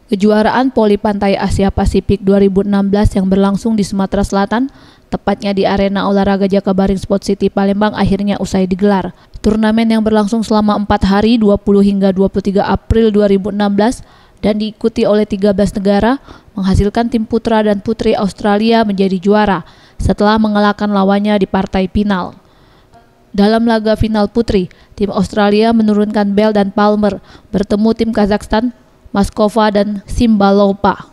Kejuaraan Poli Pantai Asia Pasifik 2016 yang berlangsung di Sumatera Selatan, tepatnya di Arena Olahraga Jakabaring Sport City Palembang akhirnya usai digelar. Turnamen yang berlangsung selama 4 hari 20 hingga 23 April 2016 dan diikuti oleh 13 negara menghasilkan tim putra dan putri Australia menjadi juara setelah mengalahkan lawannya di partai final. Dalam laga final putri, tim Australia menurunkan Bell dan Palmer bertemu tim Kazakhstan, Moskova dan Simbalova.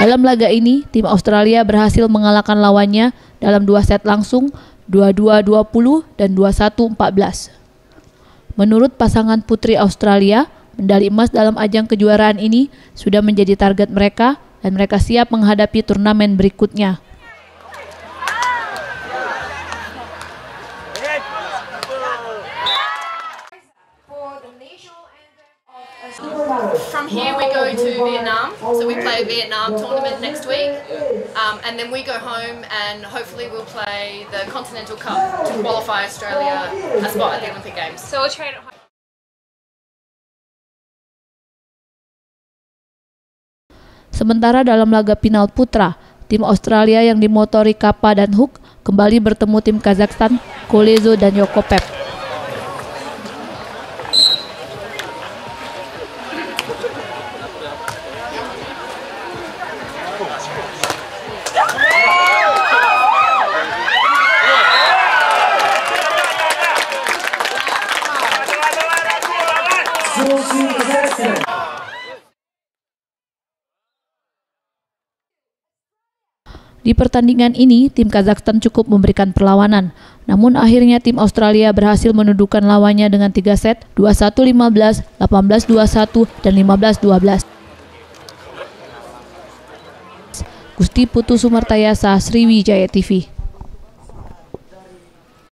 Dalam laga ini, tim Australia berhasil mengalahkan lawannya dalam 2 set langsung, 22-20 dan 21-14. Menurut pasangan putri Australia, medali emas dalam ajang kejuaraan ini sudah menjadi target mereka dan mereka siap menghadapi turnamen berikutnya. From here we go to Vietnam, so we play a Vietnam tournament next week, and then we go home and hopefully we'll play the Continental Cup to qualify Australia a spot at the Olympic Games. So we'll train at home. Sementara dalam laga final putra, tim Australia yang dimotori Kappa dan Hook kembali bertemu tim Kazakhstan, Kolezo dan Yokopep. Di pertandingan ini, tim Kazakhstan cukup memberikan perlawanan. Namun akhirnya tim Australia berhasil menundukkan lawannya dengan 3 set, 21-15, 18-21, dan 15-12. Gusti Putu Sumartayasa, Sriwijaya TV.